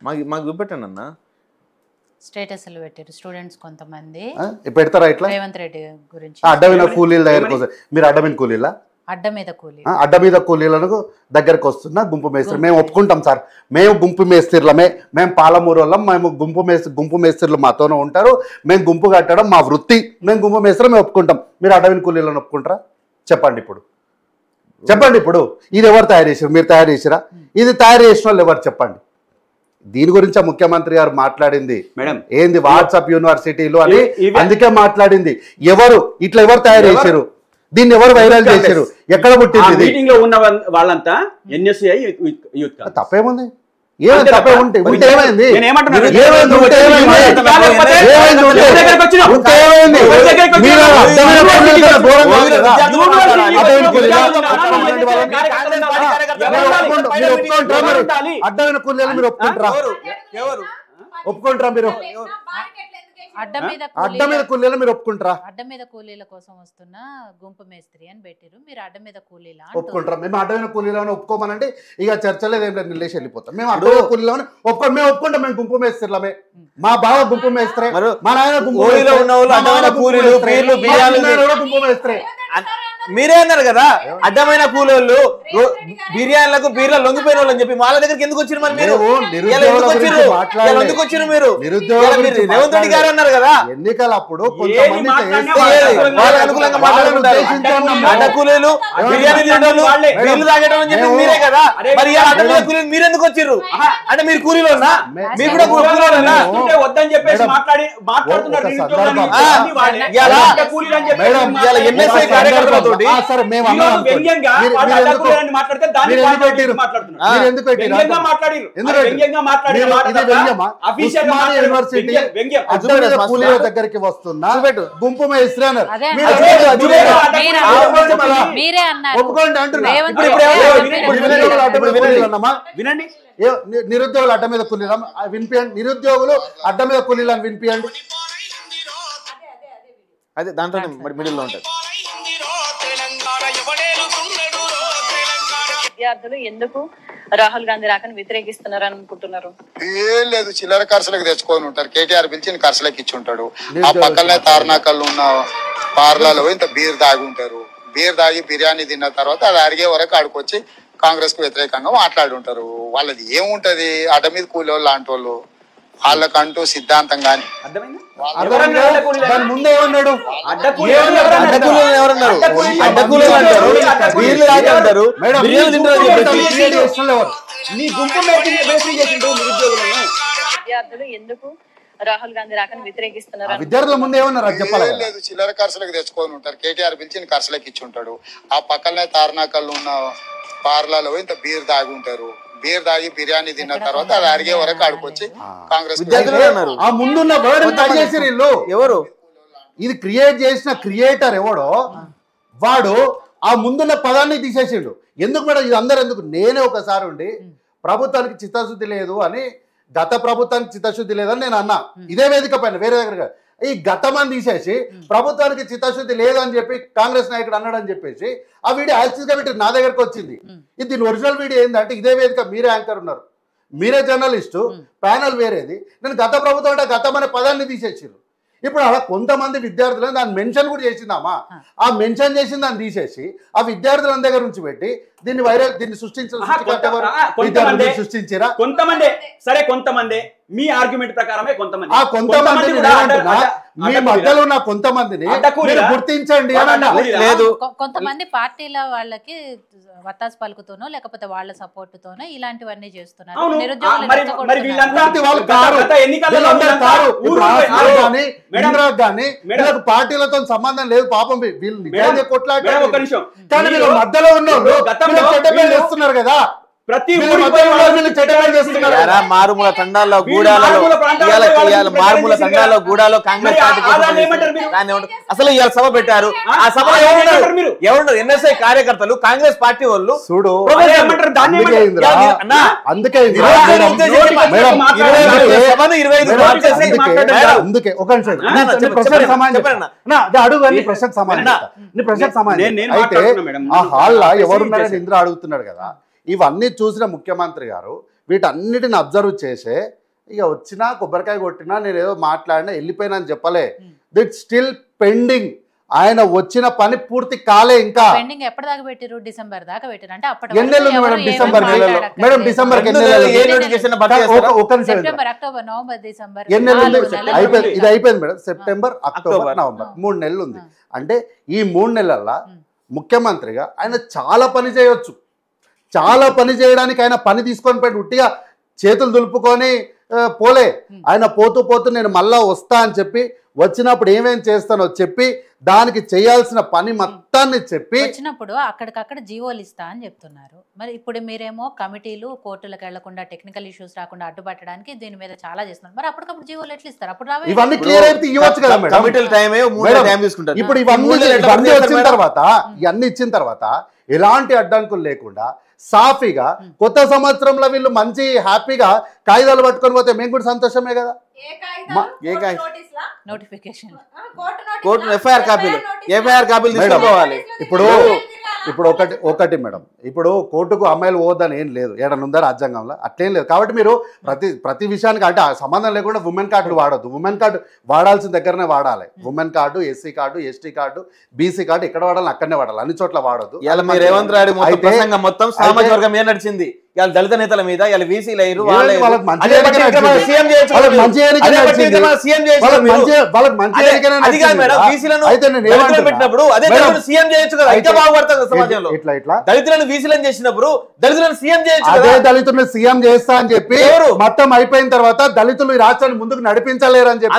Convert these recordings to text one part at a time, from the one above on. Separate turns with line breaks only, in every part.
మాకు చూపెట్టండి అన్న.
స్టేటస్లు పెట్టారు స్టూడెంట్స్ కొంతమంది.
పెడతారా ఇట్లా?
రేవంత్ రెడ్డి గురించి
అడ్డమైన కూలీల దగ్గరకు వస్తారు. మీరు అడ్డమైన కూలీలా?
అడ్డ మీద కూలీలకు
దగ్గరకు వస్తున్నా గుంపు మేస్త్రి. మేము ఒప్పుకుంటాం సార్, మేము గుంపు మేస్త్రిలమే, మేము పాలమూరు వాళ్ళం, మేము గుంపు మేస్త్రులు మాతోనే ఉంటారు, మేము గుంపు కట్టడం మా వృత్తి, మేము గుంపు మేస్త్రి మేము ఒప్పుకుంటాం. మీరు అడ్డమైన కూలీలను ఒప్పుకుంటారా? చెప్పండి ఇప్పుడు, చెప్పండి ఇప్పుడు. ఇది ఎవరు తయారు చేశారు? మీరు తయారు చేసిరా? ఇది తయారు చేసిన వాళ్ళు ఎవరు చెప్పండి? దీని గురించి ముఖ్యమంత్రి గారు మాట్లాడింది ఏంది? వాట్సాప్ యూనివర్సిటీలు అని అందుకే మాట్లాడింది. ఎవరు ఇట్లా ఎవరు తయారు చేశారు? దీన్ని ఎవరు వైరల్ చేశారు? ఎక్కడ పుట్టింది?
మీటింగ్ లో ఉన్న వాళ్ళంతా ఎన్ఎస్ఐ యూత్.
తప్పేముంది? ఏమైంది? తప్పే ఉంటే ఏమైంది? అడ్డమైన కూలీలు మీరు ఒప్పుకుంటారా? ఒప్పుకుంటారా మీరు? అడ్డ మీద కూలీలు మీరు ఒప్పుకుంటారా?
అడ్డ మీద కూలీల కోసం వస్తున్న గుంపు మేస్త్రి అని పెట్టారు. మీరు అడ్డ మీద కూలీలా
ఒప్పుకుంటారా? మేము అడ్డమైన కూలీలను ఒప్పుకోమనంటే ఇక చర్చలేదు, ఏం లేదు, నిలేసి వెళ్ళిపోతాం. మేము అడ్డమైన కూలీలను మేము ఒప్పుకుంటాం. మేము గుంపు మేస్త్రిలమే, మా బావ గుంపు మేస్త్రే, మా నాయన గుంపు మేస్త్రే.
మీరే అన్నారు కదా అడ్డమైన కూలోళ్ళు బిర్యానీలకు బీర్ల లొంగిపోయిన వాళ్ళు అని చెప్పి వాళ్ళ దగ్గరికి ఎందుకు వచ్చారు? మరి మీరు ఎందుకు వచ్చారు? మీరు రేవంత్ రెడ్డి గారు అన్నారు కదా
ఎన్నికలు అప్పుడు
వాళ్ళ అనుకూలంగా మాట్లాడుకుంటారు. అడ్డ కూలీలు బిర్యానీ తినడం బీర్లు తాగడం అని చెప్పి మీరే కదా. మరి అడ్డ మీద కూలీలు మీరు ఎందుకు వచ్చారు? అంటే మీరు కూలీలోనా? మీరు కూడా కూలీలోనా?
వద్దని చెప్పేసి మాట్లాడుతున్నారు.
ఎన్ఎస్ఐ కార్యకర్తలతో
దగ్గరికి వస్తున్నా గుంపు మేస్త్రి అన్నారు. ఒప్పుకోండి అంటున్నా.
వినండి,
నిరుద్యోగులు అడ్డ మీద కూలీలు వినిపించండి. నిరుద్యోగులు అడ్డ మీద కూలీలను వినిపించండి.
అదే దాంట్లో మిడిల్ లో ఉంటుంది.
విద్యార్థులు ఎందుకు రాహుల్ గాంధీ రాకని వ్యతిరేకిస్తున్నారు అనుకుంటున్నారు?
ఏం లేదు, చిల్లర ఖర్చులకు తెచ్చుకొని ఉంటారు. కేటీఆర్ పిలిచి ఖర్చులకు ఇచ్చి ఉంటాడు. ఆ పక్కనే తార్నాకల్లో ఉన్న పార్లలో ఇంత బీర్ తాగి ఉంటారు. బీర్ తాగి బిర్యానీ తిన్న తర్వాత అది అడిగే వరకు ఆడుకొచ్చి కాంగ్రెస్ కు వ్యతిరేకంగా మాట్లాడి ఉంటారు. వాళ్ళది ఏముంటది? అడ్డ మీద కూలోళ్ళు లాంటి వాళ్ళు, వాళ్ళకంటూ సిద్ధాంతం గాని
ముందే ఏమన్నాడు?
విద్యార్థులు ఎందుకు రాహుల్ గాంధీ రాకని వ్యతిరేకిస్తున్నారు?
విద్యార్థుల ముందు ఏమన్నారు చెప్పాలి.
లేదు, చిల్లర ఖర్చులకు తెచ్చుకొని ఉంటారు. కేటీఆర్ పిలిచి ఖర్చులకు ఇచ్చి ఉంటాడు. ఆ పక్కనే తార్నాకల్లో ఉన్న పార్లలో ఇంత బీర్ తాగి ఉంటారు. బీర్ తాగి బిర్యానీ తిన్న తర్వాత అది అడిగే వరకు ఆడుకొచ్చి కాంగ్రెస్
ఆ ముందున్న ఎవరు ఇది క్రియేట్ చేసిన క్రియేటర్ ఎవడో వాడు ఆ ముందున్న పదాన్ని తీసేసిండు. ఎందుకు మేడం ఇది అందరు ఎందుకు? నేనే ఒకసారి ఉండి ప్రభుత్వానికి చిత్తశుద్ధి లేదు అని, గత ప్రభుత్వానికి చిత్తశుద్ధి లేదని నేను అన్నా ఇదే వేదిక పైన, వేరే దగ్గర. ఈ గతమని తీసేసి ప్రభుత్వానికి చిత్తశుద్ధి లేదని చెప్పి కాంగ్రెస్ నాయకుడు అన్నాడని చెప్పేసి ఆ వీడియో యాక్సిస్గా పెట్టి నా దగ్గరకు వచ్చింది. ఇది దీని ఒరిజినల్ వీడియో ఏంటంటే ఇదే వేదిక, మీరే యాంకర్ ఉన్నారు, మీరే జర్నలిస్టు, ప్యానల్ వేరేది. నేను గత ప్రభుత్వం అంటే గతం అనే పదాన్ని తీసేసారు. ఇప్పుడు అలా కొంతమంది విద్యార్థులను దాన్ని మెన్షన్ కూడా చేసిందామా? ఆ మెన్షన్ చేసిన దాన్ని తీసేసి ఆ విద్యార్థుల దగ్గర నుంచి పెట్టి దీన్ని వైరల్, దీన్ని సృష్టించారా?
కొంతమంది సరే, కొంతమంది మీ ఆర్గ్యుమెంట్ ప్రకారమే కొంతమంది
మీ మధ్యలో ఉన్న కొంతమందిని గుర్తించండి అని
లేదు. కొంతమంది పార్టీల వాళ్ళకి వత్తాసు పలుకుతోనో లేకపోతే వాళ్ళ సపోర్ట్ తోనో ఇలాంటివన్నీ చేస్తున్నారు.
పార్టీలతో సంబంధం లేదు పాపం, వీళ్ళు నిజంగా కొట్లాడారు. కానీ వీళ్ళు మధ్యలో ఉన్నోళ్ళు కదా, ప్రతి
మారుమూల తండాల్లో గూడాలో కాంగ్రెస్ పార్టీ అసలు ఇవాళ సభ పెట్టారు. ఆ సభలో ఎవరు ఎన్ఎస్ఐ కార్యకర్తలు, కాంగ్రెస్ పార్టీ వాళ్ళు చూడు.
అందుకే ప్రశ్నకు సమాధానం అయితే ఆ హాల్లో ఎవరున్నారని ఇంద్ర అడుగుతున్నాడు కదా. ఇవన్నీ చూసిన ముఖ్యమంత్రి గారు వీటన్నిటిని అబ్జర్వ్ చేసే ఇక వచ్చినా కొబ్బరికాయ కొట్టినా నేను ఏదో మాట్లాడినా వెళ్ళిపోయినా అని చెప్పలే. దిట్ స్టిల్ పెండింగ్. ఆయన వచ్చిన పని పూర్తి కాలే. ఇంకా
పెండింగ్ ఎప్పటిదాకా పెట్టారు? డిసెంబర్ దాకా పెట్టారు. అంటే అప్పటి
ఎన్ని నెలలు మేడం? డిసెంబర్ నెలలో madam, December
September, October, November, December
ఎన్ని నెలలు అయిపోయింది? ఇది అయిపోయింది మేడం. సెప్టెంబర్, అక్టోబర్, నవంబర్ 3 నెలలు ఉంది. అంటే ఈ 3 నెలల్లో ముఖ్యమంత్రిగా ఆయన చాలా పని చేయొచ్చు. చాలా పని చేయడానికి ఆయన పని తీసుకొని పోయి ఉట్టిగా చేతులు దులుపుకొని పోలే. ఆయన పోతూ పోతూ నేను మళ్ళా వస్తా అని చెప్పి వచ్చినప్పుడు ఏమేం చేస్తానో చెప్పి దానికి చేయాల్సిన పని మొత్తాన్ని చెప్పి
వచ్చినప్పుడు అక్కడికక్కడ జీవోలు ఇస్తా అని చెప్తున్నారు. మరి ఇప్పుడు మీరేమో కమిటీలు కోర్టులకు వెళ్లకుండా టెక్నికల్ ఇష్యూస్ రాకుండా అడ్డుపట్టడానికి దీని మీద చాలా చేస్తున్నారు. మరి అప్పటికప్పుడు జీవోలు ఎట్లా ఇస్తారు? అప్పుడు
ఇవన్నీ క్లియర్ అయితే ఇవ్వచ్చు కదా మేడం. ఇప్పుడు ఇవన్నీ ఇచ్చిన తర్వాత ఎలాంటి అడ్డంకులు లేకుండా సాఫీగా కొత్త సంవత్సరంలో వీళ్ళు మంచి హ్యాపీగా కాగితాలు పట్టుకొని పోతే మేము కూడా సంతోషమే కదా.
నోటిఫికేషన్
కోర్టు ఎఫ్ఐఆర్ కాపీలు తీసుకోవాలి.
ఇప్పుడు ఒకటి మేడం, ఇప్పుడు కోర్టుకు అమ్మాయిలు పోవద్దని ఏం లేదు, ఏడనుందా రాజ్యాంగంలో అట్లేం లేదు. కాబట్టి మీరు ప్రతి విషయానికి అంటే సంబంధం లేకుండా ఉమెన్ కార్డు వాడద్దు. ఉమెన్ కార్డు వాడాల్సిన దగ్గరనే వాడాలి. Women card, SC card, ST card, BC card ఎక్కడ వాడాలి అక్కడనే వాడాలి, అన్ని చోట్ల వాడద్దు.
రేవంత్ రెడ్డి మొత్తం సామాజిక వర్గం మీద నడిచింది. ఇవాళ దళిత నేతల మీద, ఇవాళ వీసీలు అయ్యారు. పెట్టినప్పుడు అదే సీఎం చేయొచ్చు కదా, ఇంకా బాగుపడుతుంది సమాజంలో. దళితులను వీసీలను చేసినప్పుడు దళితులను సీఎం చేయొచ్చు.
అదే దళితులను సీఎం చేస్తా అని చెప్పి మొత్తం అయిపోయిన తర్వాత దళితులు ఈ రాష్ట్రాన్ని ముందుకు నడిపించలేరు అని చెప్పి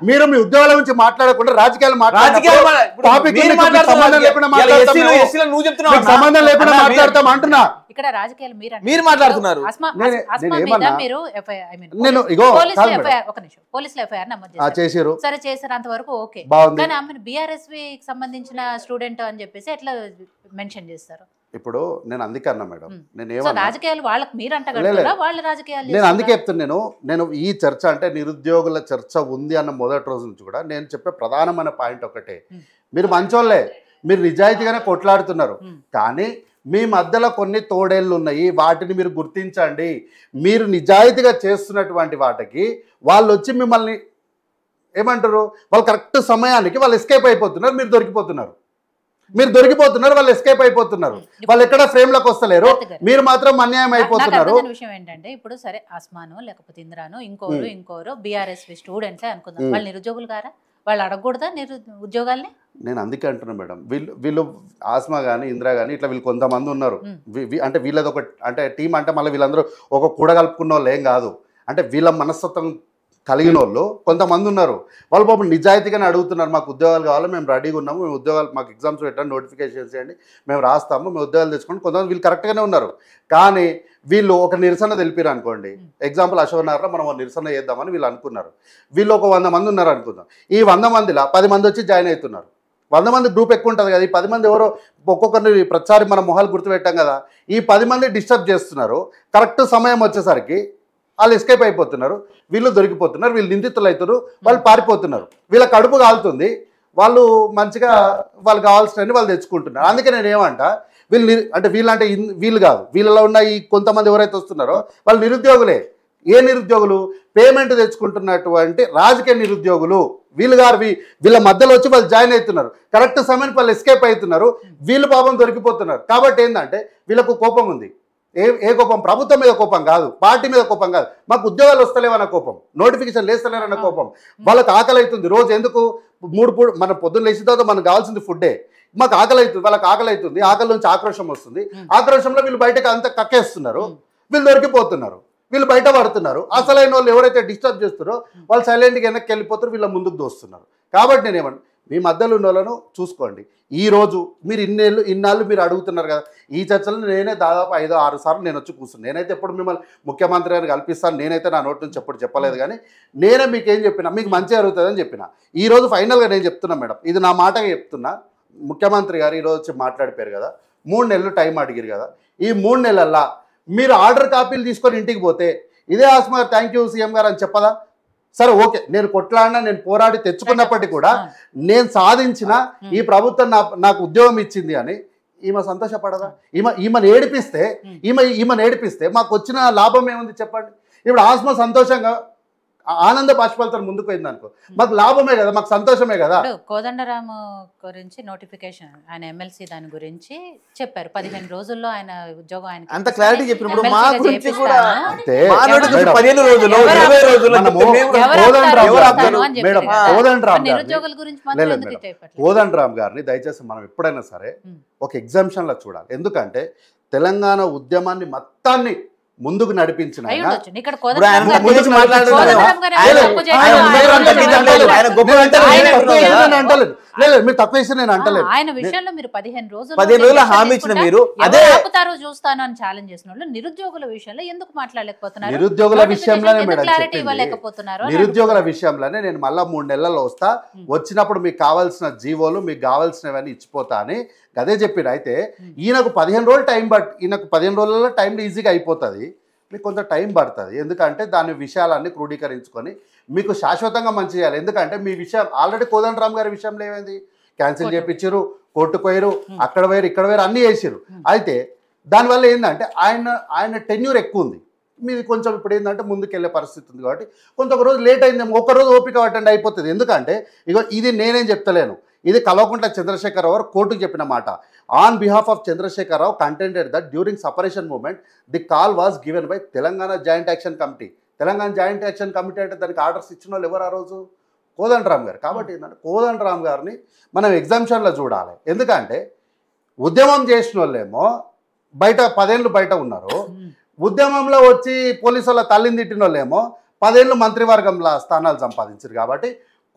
మీరు మీ ఉద్యోగాల గురించి మాట్లాడకుండా రాజకీయాలు సంబంధం లేకుండా మాట్లాడతాం అంటున్నా.
ఇక్కడ రాజకీయాలు
మీరు మాట్లాడుతున్నారు.
పోలీసులు ఎఫ్ఐఆర్ నమోదు చేశారు. సరే చేశారు, అంతవరకు ఓకే. కానీ ఆమెను బీఆర్ఎస్వి సంబంధించిన స్టూడెంట్ అని చెప్పేసి ఎట్లా మెన్షన్ చేస్తారు?
ఇప్పుడు నేను అందుకే అన్నా మేడం,
రాజకీయాలు వాళ్ళకి మీరు అంటగలుగుతారా? వాళ్ళ రాజకీయాలు
నేను అందుకే చెప్తున్నాను. నేను ఈ చర్చ అంటే నిరుద్యోగుల చర్చ ఉంది అన్న మొదటి రోజు నుంచి కూడా నేను చెప్పే ప్రధానమైన పాయింట్ ఒకటే, మీరు మంచోళ్ళే, మీరు నిజాయితీగానే కొట్లాడుతున్నారు, కానీ మీ మధ్యలో కొన్ని తోడేళ్ళు ఉన్నాయి, వాటిని మీరు గుర్తించండి. మీరు నిజాయితీగా చేస్తున్నటువంటి వాటికి వాళ్ళు వచ్చి మిమ్మల్ని ఏమంటారు, వాళ్ళు కరెక్ట్ సమయానికి వాళ్ళు ఎస్కేప్ అయిపోతున్నారు, మీరు దొరికిపోతున్నారు. వాళ్ళు ఎస్కేప్ అయిపోతున్నారు, వాళ్ళు ఎక్కడ ఫ్రేమ్ లోకి వస్తలేరు, మీరు మాత్రం అన్యాయం అయిపోతున్నారు.
విషయం ఏంటంటే ఇప్పుడు సరే అస్మాను లేకపోతే ఇంద్రాను ఇంకోరు బీఆర్ఎస్ స్టూడెంట్సే అనుకుందాం, వాళ్ళు నిరుద్యోగులు గారా? వాళ్ళు అడగకూడదా ఉద్యోగాల్ని?
నేను అందుకే అంటున్నాను మేడం, వీళ్ళు ఆస్మా కానీ ఇందిరా కానీ ఇట్లా వీళ్ళు కొంతమంది ఉన్నారు. అంటే వీళ్ళది ఒక అంటే టీం అంటే మళ్ళీ వీళ్ళందరూ ఒక కూడగలుపుకున్న వాళ్ళు ఏం కాదు. అంటే వీళ్ళ మనస్తత్వం కలిగిన వాళ్ళు కొంతమంది ఉన్నారు. వాళ్ళు పాపం నిజాయితీగానే అడుగుతున్నారు, మాకు ఉద్యోగాలు కావాలి, మేము రెడీగా ఉన్నాము, మేము ఉద్యోగాలు మాకు ఎగ్జామ్స్ పెట్టండి, నోటిఫికేషన్ చేయండి, మేము రాస్తాము, మేము ఉద్యోగాలు తెచ్చుకోండి. కొంతమంది వీళ్ళు కరెక్ట్గానే ఉన్నారు, కానీ వీళ్ళు ఒక నిరసన తెలిపారు అనుకోండి. ఎగ్జాంపుల్ అశోక్నగర్లో మనం నిరసన చేద్దామని వీళ్ళు అనుకున్నారు. వీళ్ళు ఒక 100 మంది ఉన్నారు అనుకుందాం. ఈ 100 మందిలో 10 మంది వచ్చి జాయిన్ అవుతున్నారు. 100 మంది గ్రూప్ ఎక్కువ ఉంటుంది కదా, ఈ 10 మంది ఎవరో ఒక్కొక్కరిని ప్రతిసారి మన మొహాలు గుర్తుపెట్టాం కదా, ఈ 10 మంది డిస్టర్బ్ చేస్తున్నారు. కరెక్ట్ సమయం వచ్చేసరికి వాళ్ళు ఎస్కేప్ అయిపోతున్నారు, వీళ్ళు దొరికిపోతున్నారు, వీళ్ళు నిందితులు అవుతారు, వాళ్ళు పారిపోతున్నారు. వీళ్ళ కడుపు కాలుతుంది, వాళ్ళు మంచిగా వాళ్ళు కావాల్సినవి వాళ్ళు తెచ్చుకుంటున్నారు. అందుకే నేను ఏమంట, వీళ్ళంటే వీళ్ళు కాదు, వీళ్ళలో ఉన్న ఈ కొంతమంది ఎవరైతే వస్తున్నారో వాళ్ళు నిరుద్యోగులే. ఏ నిరుద్యోగులు? పేమెంట్ తెచ్చుకుంటున్నటువంటి రాజకీయ నిరుద్యోగులు. వీళ్ళ మధ్యలో వచ్చి వాళ్ళు జాయిన్ అవుతున్నారు, కరెక్ట్ సమయానికి వాళ్ళు ఎస్కేప్ అవుతున్నారు, వీళ్ళు పాపం దొరికిపోతున్నారు. కాబట్టి ఏంటంటే వీళ్ళకు కోపం ఉంది. ఏ కోపం? ప్రభుత్వం మీద కోపం కాదు, పార్టీ మీద కోపం కాదు, మాకు ఉద్యోగాలు వస్తలేవన్న కోపం, నోటిఫికేషన్ లేస్తలేరన్న కోపం. వాళ్ళకి ఆకలి అవుతుంది రోజు. ఎందుకు? 3 పూట మన పొద్దున్న లేచిన తర్వాత మనకు కావాల్సింది ఫుడ్డే. మాకు ఆకలి అవుతుంది, వాళ్ళకి ఆకలి అవుతుంది, ఆకలి నుంచి ఆక్రోషం వస్తుంది, ఆక్రోషంలో వీళ్ళు బయటకు అంతా కక్కేస్తున్నారు, వీళ్ళు దొరికిపోతున్నారు, వీళ్ళు బయట పడుతున్నారు. అసలైన వాళ్ళు ఎవరైతే డిస్టర్బ్ చేస్తారో వాళ్ళు సైలెంట్గా వెనక్కి వెళ్ళిపోతారు, వీళ్ళ ముందుకు దోస్తున్నారు. కాబట్టి నేనేమన్నా మీ మధ్యలో ఉన్న వాళ్ళను చూసుకోండి. ఈరోజు మీరు ఇన్నాళ్ళు మీరు అడుగుతున్నారు కదా, ఈ చర్చలు నేనే దాదాపు 5-6 సార్లు నేను వచ్చి కూర్చున్నాను. నేనైతే ఎప్పుడు మిమ్మల్ని ముఖ్యమంత్రి గారిని కల్పిస్తాను, నేనైతే నా నోటి నుంచి ఎప్పుడు చెప్పలేదు, కానీ నేనే మీకేం చెప్పినా మీకు మంచి జరుగుతుందని చెప్పిన. ఈరోజు ఫైనల్గా నేను చెప్తున్నా మేడం, ఇది నా మాటగా చెప్తున్నా. ముఖ్యమంత్రి గారు ఈరోజు వచ్చి మాట్లాడిపోయారు కదా, 3 నెలలు టైం అడిగారు కదా, ఈ 3 నెలల్లో మీరు ఆర్డర్ కాపీలు తీసుకొని ఇంటికి పోతే ఇదే ఆస్మా థ్యాంక్ యూ సీఎం గారు అని చెప్పదా? సరే ఓకే, నేను కొట్లాడినా, నేను పోరాడి తెచ్చుకున్నప్పటికీ కూడా నేను సాధించిన ఈ ప్రభుత్వం నాకు ఉద్యోగం ఇచ్చింది అని ఈమె సంతోషపడదా? ఈమెను ఏడిపిస్తే మాకు వచ్చిన లాభం ఏముంది చెప్పండి? ఇప్పుడు ఆస్మా సంతోషంగా ఆనంద బాష్పాలతో ముందుకు పోయింది అనుకో, మాకు లాభమే కదా, మాకు సంతోషమే కదా.
కోదండరామ్ గురించి నోటిఫికేషన్ ఆయన ఎమ్మెల్సీ దాని గురించి చెప్పారు, 15 రోజుల్లో ఆయన ఉద్యోగం ఆయన
అంత క్లారిటీ చెప్పినప్పుడు మా గురించి కూడా
కోదండరామ్ గారిని దయచేసి మనం ఎప్పుడైనా సరే ఒక ఎగ్జామ్షన్ లా చూడాలి. ఎందుకంటే తెలంగాణ ఉద్యమాన్ని మొత్తాన్ని ముందుకు నడిపించిన మీరు తక్కువ చేసి నేను అంటలేదు.
ఆయన విషయంలో మీరు 15
రోజులు హామీ ఇచ్చిన మీరు
అదే ఆపుతారో చూస్తాను అని ఛాలెంజ్ చేసిన వాళ్ళు నిరుద్యోగుల విషయంలో ఎందుకు మాట్లాడలేకపోతున్నారు?
నిరుద్యోగుల విషయంలోనే
క్లారిటీ ఇవ్వలేకపోతున్నారు.
నిరుద్యోగుల విషయంలోనే నేను మళ్ళా 3 నెలల్లో వస్తా, వచ్చినప్పుడు మీకు కావాల్సిన జీవోలు మీకు కావాల్సినవన్నీ ఇచ్చిపోతా అని అదే చెప్పారు. అయితే ఈయనకు 15 రోజులు టైం ఈయనకు 15 రోజులలో టైంలో ఈజీగా అయిపోతుంది, మీకు కొంత టైం పడుతుంది. ఎందుకంటే దాని విషయాలన్నీ క్రోడీకరించుకొని మీకు శాశ్వతంగా మంచి చేయాలి. ఎందుకంటే మీ విషయం ఆల్రెడీ కోదండరామ్ గారి విషయంలో ఏమైంది, క్యాన్సిల్ చేయించారు, కోర్టుకు పోయారు, అక్కడ పోయారు, ఇక్కడ పోయారు, అన్నీ చేసారు. అయితే దానివల్ల ఏంటంటే ఆయన టెన్యూర్ ఎక్కువ ఉంది, మీది కొంచెం ఇప్పుడు ఏంటంటే ముందుకెళ్ళే పరిస్థితి ఉంది. కాబట్టి కొంత ఒక రోజు లేట్ అయిందేమో, ఒక్కరోజు ఓపిక పట్టండి అయిపోతుంది. ఎందుకంటే ఇగో ఇది నేనేం చెప్తలేను, ఇది కల్వకుంట్ల చంద్రశేఖర్ రావు కోర్టుకు చెప్పిన మాట. On behalf of Chandrashekar Rao contended that during separation moment the call was given by Telangana joint action committee. Telangana joint action committee అంటే దానికి ఆర్డర్స్ ఇచ్చిన వాళ్ళు ఎవరు ఆ రోజు? కోదండరామ్ గారు. కాబట్టి ఏంటంటే కోదండరామ్ గారిని మనం ఎగ్జామ్షన్లో చూడాలి. ఎందుకంటే ఉద్యమం చేసిన వాళ్ళేమో బయట 10 ఏళ్ళు బయట ఉన్నారు, ఉద్యమంలో వచ్చి పోలీసు వాళ్ళ తల్లిని తిట్టిన వాళ్ళేమో 10 ఏళ్ళు మంత్రివర్గంలో స్థానాలు సంపాదించారు. కాబట్టి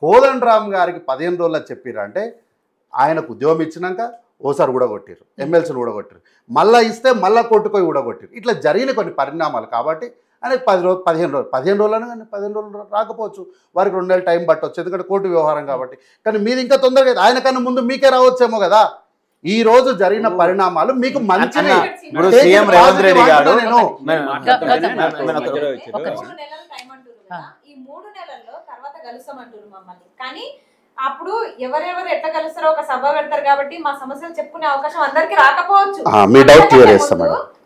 కోదండరామ్ గారికి 15 రోజుల్లో చెప్పారంటే ఆయనకు ఉద్యోగం ఇచ్చినాక ఓసారి ఊడగొట్టారు, ఎమ్మెల్సీని ఊడగొట్టారు, మళ్ళీ ఇస్తే మళ్ళీ కోర్టుకోయి ఊడగొట్టారు. ఇట్లా జరిగిన కొన్ని పరిణామాలు. కాబట్టి ఆయనకు 15 రోజులను కానీ 15 రోజులు రాకపోవచ్చు, వారికి 2 నెలలు టైం పట్టవచ్చు, ఎందుకంటే కోర్టు వ్యవహారం కాబట్టి. కానీ మీది ఇంకా తొందరగా ఆయన కన్నా ముందు మీకే రావచ్చేమో కదా. ఈ రోజు జరిగిన పరిణామాలు మీకు మంచిది.
సీఎం రేవంత్ రెడ్డి గారు
ఈ 3 నెలల్లో తర్వాత కలుస్తామంటారు మమ్మల్ని, కానీ అప్పుడు ఎవరెవరు ఎట్లా కలుస్తారో ఒక సభ పెడతారు కాబట్టి మా సమస్యలు చెప్పుకునే అవకాశం అందరికి రాకపోవచ్చు.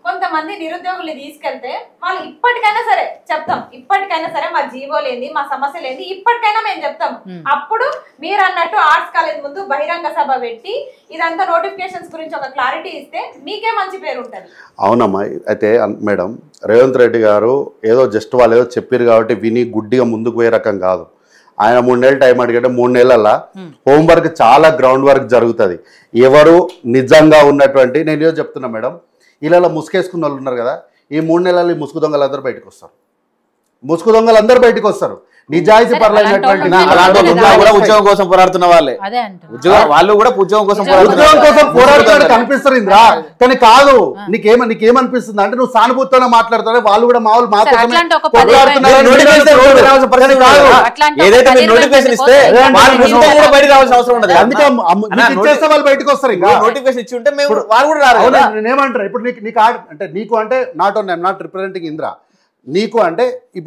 కొంతమంది నిరుద్యోగులు తీసుకెళ్తే వాళ్ళు ఇప్పటికైనా సరే చెప్తాం, ఇప్పటికైనా సరే మా జీవోలు ఏంది, మా సమస్యలు ఏంది, ఇప్పటికైనా మేము చెప్తాం. అప్పుడు మీరు అన్నట్టు ఆర్ట్స్ కాలేజ్ ముందు బహిరంగ సభ పెట్టి ఇదంతా నోటిఫికేషన్స్ గురించి ఒక క్లారిటీ ఇస్తే మీకే మంచి పేరు ఉంటుంది.
అవునమ్మా. అయితే మేడం రేవంత్ రెడ్డి గారు ఏదో జస్ట్ వాళ్ళు ఏదో చెప్పారు కాబట్టి విని గుడ్డిగా ముందుకు పోయే రకం కాదు. ఆయన 3 నెలలు టైం అడిగితే 3 నెలల్లో హోంవర్క్ చాలా గ్రౌండ్ వర్క్ జరుగుతుంది. ఎవరు నిజంగా ఉన్నటువంటి నేను ఏదో చెప్తున్నా మేడం, ఇలా ముసుకేసుకున్న వాళ్ళు ఉన్నారు కదా, ఈ 3 నెలలు ఈ ముసుగు దొంగలు అందరూ బయటకు వస్తారు, ముసుగు దొంగలు అందరూ బయటకు వస్తారు. నిజాయితీ పరులైనటువంటి
ఉద్యోగం కోసం పోరాడుతున్న వాళ్ళే, వాళ్ళు కూడా ఉద్యోగం కోసం
పోరాడుతాడు కనిపిస్తారు ఇంద్రా. కానీ కాదు, నీకేమనిపిస్తుంది అంటే నువ్వు సానుభూతితోనే మాట్లాడుతావు, వాళ్ళు కూడా మా వాళ్ళు అందుకే వాళ్ళు బయటకు వస్తారు. ఇంకా
నోటిఫికేషన్ ఇచ్చి ఉంటే వాళ్ళు కూడా రారు.
నేనేమంటారు ఇప్పుడు నీకు అంటే నీకు అంటే నాట్ రిప్రజెంటింగ్ ఇంద్రా, నీకు అంటే